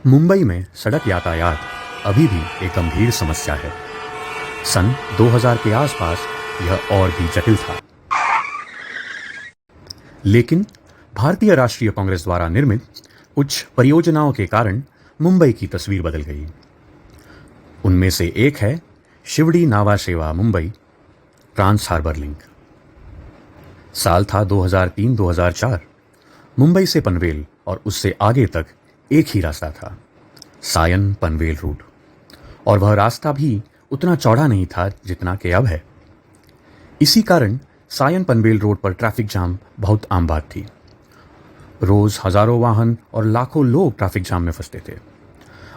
मुंबई में सड़क यातायात अभी भी एक गंभीर समस्या है। सन 2000 के आसपास यह और भी जटिल था, लेकिन भारतीय राष्ट्रीय कांग्रेस द्वारा निर्मित कुछ परियोजनाओं के कारण मुंबई की तस्वीर बदल गई। उनमें से एक है शिवड़ी नावा शेवा मुंबई ट्रांस हार्बर लिंक। साल था 2003-2004। मुंबई से पनवेल और उससे आगे तक एक ही रास्ता था, सायन पनवेल रूट, और वह रास्ता भी उतना चौड़ा नहीं था जितना कि अब है। इसी कारण सायन पनवेल रोड पर ट्रैफिक जाम बहुत आम बात थी। रोज हजारों वाहन और लाखों लोग ट्रैफिक जाम में फंसते थे।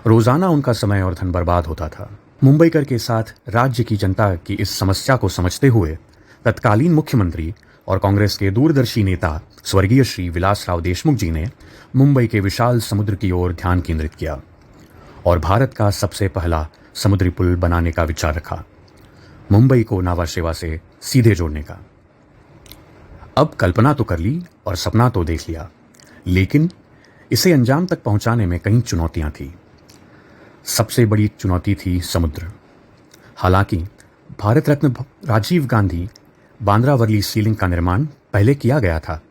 रोजाना उनका समय और धन बर्बाद होता था। मुंबईकर के साथ राज्य की जनता की इस समस्या को समझते हुए तत्कालीन मुख्यमंत्री और कांग्रेस के दूरदर्शी नेता स्वर्गीय श्री विलासराव देशमुख जी ने मुंबई के विशाल समुद्र की ओर ध्यान केंद्रित किया और भारत का सबसे पहला समुद्री पुल बनाने का विचार रखा, मुंबई को नावा शेवा से सीधे जोड़ने का। अब कल्पना तो कर ली और सपना तो देख लिया, लेकिन इसे अंजाम तक पहुंचाने में कई चुनौतियां थी। सबसे बड़ी चुनौती थी समुद्र। हालांकि भारत रत्न राजीव गांधी बांद्रा वर्ली सी लिंक का निर्माण पहले किया गया था,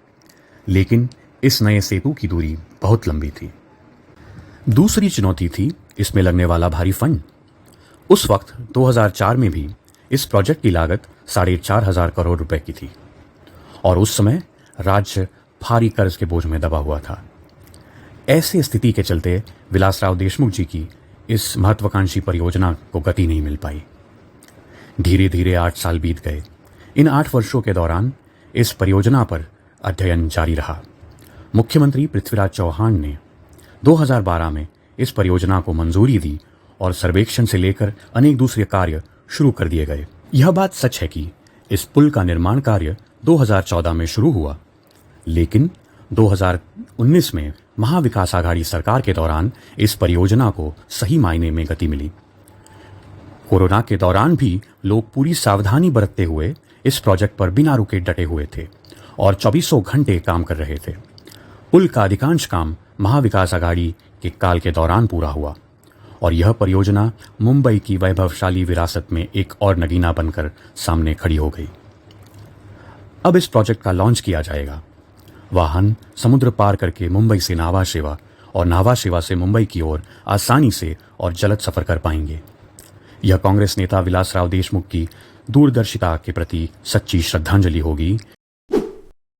लेकिन इस नए सेतु की दूरी बहुत लंबी थी। दूसरी चुनौती थी इसमें लगने वाला भारी फंड। उस वक्त 2004 में भी इस प्रोजेक्ट की लागत 4,500 करोड़ रुपए की थी और उस समय राज्य भारी कर्ज के बोझ में दबा हुआ था। ऐसी स्थिति के चलते विलासराव देशमुख जी की इस महत्वाकांक्षी परियोजना को गति नहीं मिल पाई। धीरे धीरे 8 साल बीत गए। इन 8 वर्षों के दौरान इस परियोजना पर अध्ययन जारी रहा। मुख्यमंत्री पृथ्वीराज चौहान ने 2012 में इस परियोजना को मंजूरी दी और सर्वेक्षण से लेकर अनेक दूसरे कार्य शुरू कर दिए गए। यह बात सच है कि इस पुल का निर्माण कार्य 2014 में शुरू हुआ, लेकिन 2019 में महाविकास आघाड़ी सरकार के दौरान इस परियोजना को सही मायने में गति मिली। कोरोना के दौरान भी लोग पूरी सावधानी बरतते हुए इस प्रोजेक्ट पर बिना रुके डटे हुए थे और 24 घंटे काम कर रहे थे। पुल का अधिकांश काम महाविकास आघाड़ी के काल के दौरान पूरा हुआ और यह परियोजना मुंबई की वैभवशाली विरासत में एक और नगीना बनकर सामने खड़ी हो गई। अब इस प्रोजेक्ट का लॉन्च किया जाएगा। वाहन समुद्र पार करके मुंबई से नावा शेवा और नावा शेवा से मुंबई की ओर आसानी से और जलद सफर कर पाएंगे। यह कांग्रेस नेता विलासराव देशमुख की दूरदर्शिता के प्रति सच्ची श्रद्धांजलि होगी।